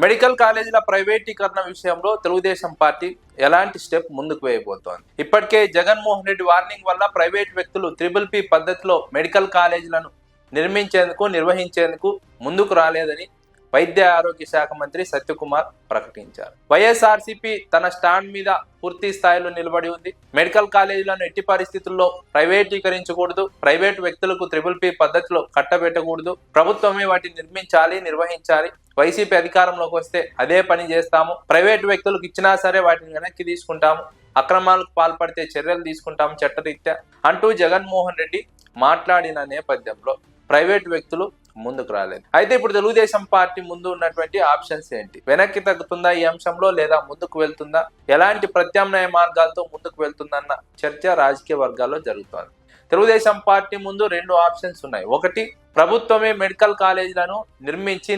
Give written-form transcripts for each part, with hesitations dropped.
Medical కాలేజీల ప్రైవేటీకరణ విషయంలో తెలుగుదేశం పార్టీ ఎలాంటి స్టెప్ ముందుకు వేయబోతోంది? ఇప్పటికే జగన్మోహన్ రెడ్డి వార్నింగ్ వల్ల ప్రైవేట్ వ్యక్తులు త్రిబుల్ పి పద్ధతిలో మెడికల్ కాలేజీలను నిర్వహించేందుకు ముందుకు రాలేదని వైద్య ఆరోగ్య శాఖ మంత్రి సత్యకుమార్ ప్రకటించారు. వైఎస్ఆర్సీపీ తన స్టాండ్ మీద పూర్తి స్థాయిలో నిలబడి ఉంది. మెడికల్ కాలేజీలను ఎట్టి పరిస్థితుల్లో ప్రైవేటీకరించకూడదు, ప్రైవేట్ వ్యక్తులకు త్రిబుల్ పి పద్ధతిలో కట్టబెట్టకూడదు, ప్రభుత్వమే వాటిని నిర్వహించాలి. వైసీపీ అధికారంలోకి వస్తే అదే పని చేస్తాము, ప్రైవేట్ వ్యక్తులకు ఇచ్చినా సరే వాటిని వెనక్కి తీసుకుంటాము, అక్రమాలకు పాల్పడితే చర్యలు తీసుకుంటాము చట్టరీత్యా అంటూ జగన్మోహన్ రెడ్డి మాట్లాడిన నేపథ్యంలో ప్రైవేట్ వ్యక్తులు ముందుకు రాలేదు. అయితే ఇప్పుడు తెలుగుదేశం పార్టీ ముందు ఉన్నటువంటి ఆప్షన్స్ ఏంటి? వెనక్కి తగ్గుతుందా ఈ అంశంలో, లేదా ముందుకు వెళ్తుందా? ఎలాంటి ప్రత్యామ్నాయ మార్గాలతో ముందుకు వెళ్తుందన్న చర్చ రాజకీయ వర్గాల్లో జరుగుతోంది. తెలుగుదేశం పార్టీ ముందు రెండు ఆప్షన్స్ ఉన్నాయి. ఒకటి, ప్రభుత్వమే మెడికల్ కాలేజీలను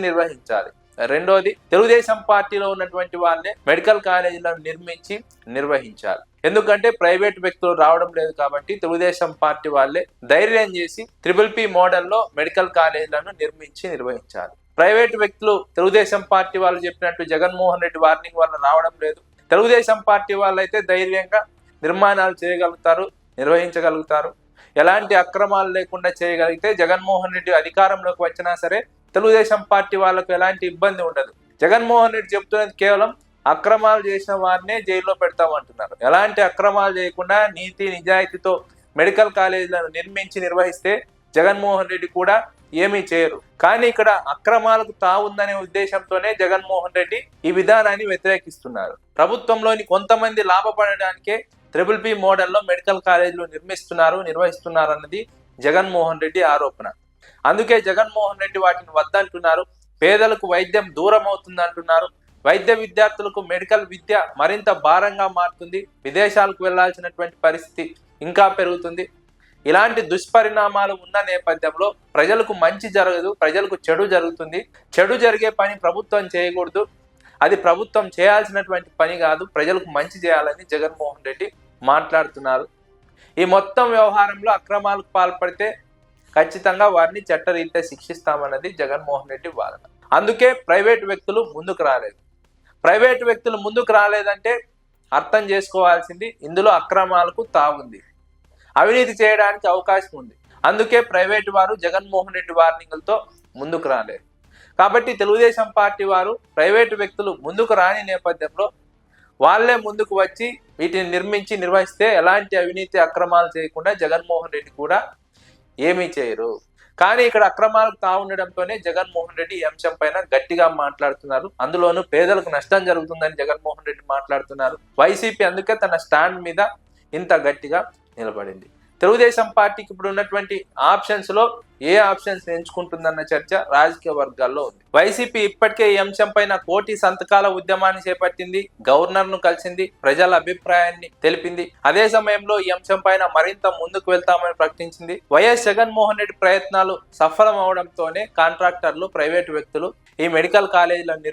నిర్వహించాలి. రెండోది, తెలుగుదేశం పార్టీలో ఉన్నటువంటి వాళ్ళే మెడికల్ కాలేజీలను నిర్వహించాలి. ఎందుకంటే ప్రైవేట్ వ్యక్తులు రావడం లేదు కాబట్టి తెలుగుదేశం పార్టీ వాళ్ళే ధైర్యం చేసి త్రిబుల్ పి మోడల్లో మెడికల్ కాలేజీలను నిర్వహించాలి. ప్రైవేట్ వ్యక్తులు తెలుగుదేశం పార్టీ వాళ్ళు చెప్పినట్టు జగన్మోహన్ రెడ్డి వార్నింగ్ వల్ల రావడం లేదు. తెలుగుదేశం పార్టీ వాళ్ళైతే ధైర్యంగా నిర్మాణాలు చేయగలుగుతారు, నిర్వహించగలుగుతారు. ఎలాంటి అక్రమాలు లేకుండా చేయగలిగితే జగన్మోహన్ రెడ్డి అధికారంలోకి వచ్చినా సరే తెలుగుదేశం పార్టీ వాళ్ళకు ఎలాంటి ఇబ్బంది ఉండదు. జగన్మోహన్ రెడ్డి చెప్తున్నది కేవలం అక్రమాలు చేసిన వారినే జైల్లో పెడతామంటున్నారు. ఎలాంటి అక్రమాలు చేయకుండా నీతి నిజాయితీతో మెడికల్ కాలేజీలను నిర్వహిస్తే జగన్మోహన్ రెడ్డి కూడా ఏమీ చేయరు. కానీ ఇక్కడ అక్రమాలకు తావుందనే ఉద్దేశంతోనే జగన్మోహన్ రెడ్డి ఈ విధానాన్ని వ్యతిరేకిస్తున్నారు. ప్రభుత్వంలోని కొంతమంది లాభపడడానికే త్రిబుల్ పి మోడల్లో మెడికల్ కాలేజీలు నిర్వహిస్తున్నారు అన్నది జగన్మోహన్ రెడ్డి ఆరోపణ. అందుకే జగన్మోహన్ రెడ్డి వాటిని వద్దంటున్నారు. పేదలకు వైద్యం దూరం అవుతుంది అంటున్నారు. వైద్య విద్యార్థులకు మెడికల్ విద్య మరింత భారంగా మారుతుంది, విదేశాలకు వెళ్లాల్సినటువంటి పరిస్థితి ఇంకా పెరుగుతుంది. ఇలాంటి దుష్పరిణామాలు ఉన్న నేపథ్యంలో ప్రజలకు మంచి జరగదు, ప్రజలకు చెడు జరుగుతుంది. చెడు జరిగే పని ప్రభుత్వం చేయకూడదు, అది ప్రభుత్వం చేయాల్సినటువంటి పని కాదు, ప్రజలకు మంచి చేయాలని జగన్మోహన్ రెడ్డి మాట్లాడుతున్నారు. ఈ మొత్తం వ్యవహారంలో అక్రమాలకు పాల్పడితే ఖచ్చితంగా వారిని చట్టరీత్యా శిక్షిస్తామన్నది జగన్మోహన్ రెడ్డి వాదన. అందుకే ప్రైవేట్ వ్యక్తులు ముందుకు రాలేదు. ప్రైవేట్ వ్యక్తులు ముందుకు రాలేదంటే అర్థం చేసుకోవాల్సింది ఇందులో అక్రమాలకు తావుంది, అవినీతి చేయడానికి అవకాశం ఉంది. అందుకే ప్రైవేట్ వారు జగన్మోహన్ రెడ్డి వార్నింగ్లతో ముందుకు రాలేదు. కాబట్టి తెలుగుదేశం పార్టీ వారు ప్రైవేటు వ్యక్తులు ముందుకు రాని నేపథ్యంలో వాళ్ళే ముందుకు వచ్చి వీటిని నిర్వహిస్తే ఎలాంటి అవినీతి అక్రమాలు చేయకుండా జగన్మోహన్ రెడ్డి కూడా ఏమీ చేయరు. కానీ ఇక్కడ అక్రమాలకు తావుండడంతోనే జగన్మోహన్ రెడ్డి ఈ అంశం పైన గట్టిగా మాట్లాడుతున్నారు. అందులోనూ పేదలకు నష్టం జరుగుతుందని జగన్మోహన్ రెడ్డి మాట్లాడుతున్నారు. వైసీపీ అందుకే తన స్టాండ్ మీద ఇంత గట్టిగా నిలబడింది. తెలుగుదేశం పార్టీకి ఇప్పుడు ఉన్నటువంటి ఆప్షన్స్ లో ఏ ఆప్షన్స్ ఎంచుకుంటుందన్న చర్చ రాజకీయ వర్గాల్లో ఉంది. వైసీపీ ఇప్పటికే ఈ అంశం పైన కోటి సంతకాల ఉద్యమాన్ని చేపట్టింది, గవర్నర్ ను కలిసింది, ప్రజల అభిప్రాయాన్ని తెలిపింది. అదే సమయంలో ఈ అంశం పైన మరింత ముందుకు వెళ్తామని ప్రకటించింది. వైఎస్ జగన్మోహన్ రెడ్డి ప్రయత్నాలు సఫలం అవడంతోనే కాంట్రాక్టర్లు, ప్రైవేటు వ్యక్తులు ఈ మెడికల్ కాలేజీలను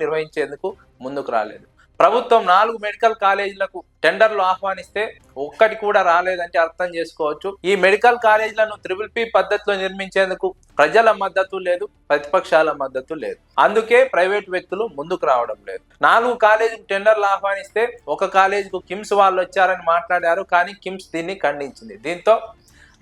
నిర్వహించేందుకు ముందుకు రాలేదు. ప్రభుత్వం 4 మెడికల్ కాలేజీలకు టెండర్లు ఆహ్వానిస్తే ఒక్కటి కూడా రాలేదంటే అర్థం చేసుకోవచ్చు. ఈ మెడికల్ కాలేజీలను త్రిబుల్ పి పద్ధతిలో నిర్మించేందుకు ప్రజల మద్దతు లేదు, ప్రతిపక్షాల మద్దతు లేదు. అందుకే ప్రైవేట్ వ్యక్తులు ముందుకు రావడం లేదు. 4 కాలేజీలకు టెండర్లు ఆహ్వానిస్తే ఒక కాలేజీకు కిమ్స్ వాళ్ళు వచ్చారని మాట్లాడారు, కానీ కిమ్స్ దీన్ని ఖండించింది. దీంతో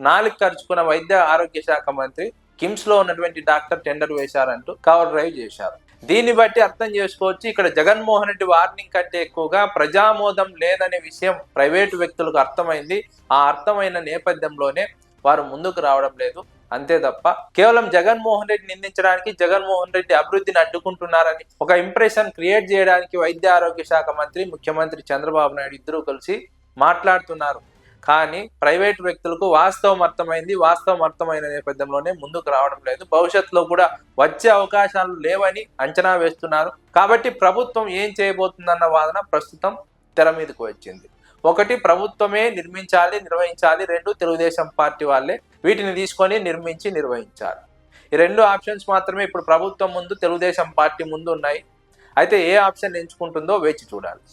నాలుగు ఖర్చుకున్న వైద్య ఆరోగ్య శాఖ మంత్రి కిమ్స్ లో ఉన్నటువంటి డాక్టర్ టెండర్ వేశారంటూ కవర్ డ్రైవ్ చేశారు. దీన్ని బట్టి అర్థం చేసుకోవచ్చు, ఇక్కడ జగన్మోహన్ రెడ్డి వార్నింగ్ కంటే ఎక్కువగా ప్రజామోదం లేదనే విషయం ప్రైవేటు వ్యక్తులకు అర్థమైంది. ఆ అర్థమైన నేపథ్యంలోనే వారు ముందుకు రావడం లేదు. అంతే తప్ప కేవలం జగన్మోహన్ రెడ్డి నిందించడానికి, జగన్మోహన్ రెడ్డి అభివృద్ధిని అడ్డుకుంటున్నారని ఒక ఇంప్రెషన్ క్రియేట్ చేయడానికి వైద్య ఆరోగ్య శాఖ మంత్రి, ముఖ్యమంత్రి చంద్రబాబు నాయుడు ఇద్దరూ కలిసి మాట్లాడుతున్నారు. కానీ ప్రైవేట్ వ్యక్తులకు వాస్తవం అర్థమైన నేపథ్యంలోనే ముందుకు రావడం లేదు. భవిష్యత్తులో కూడా వచ్చే అవకాశాలు లేవని అంచనా వేస్తున్నారు. కాబట్టి ప్రభుత్వం ఏం చేయబోతుందన్న వాదన ప్రస్తుతం తెర మీదకు వచ్చింది. ఒకటి, ప్రభుత్వమే నిర్వహించాలి. 2, తెలుగుదేశం పార్టీ వాళ్ళే వీటిని తీసుకొని నిర్వహించాలి. ఈ 2 ఆప్షన్స్ మాత్రమే ఇప్పుడు ప్రభుత్వం ముందు, తెలుగుదేశం పార్టీ ముందు ఉన్నాయి. అయితే ఏ ఆప్షన్ ఎంచుకుంటుందో వేచి చూడాలి.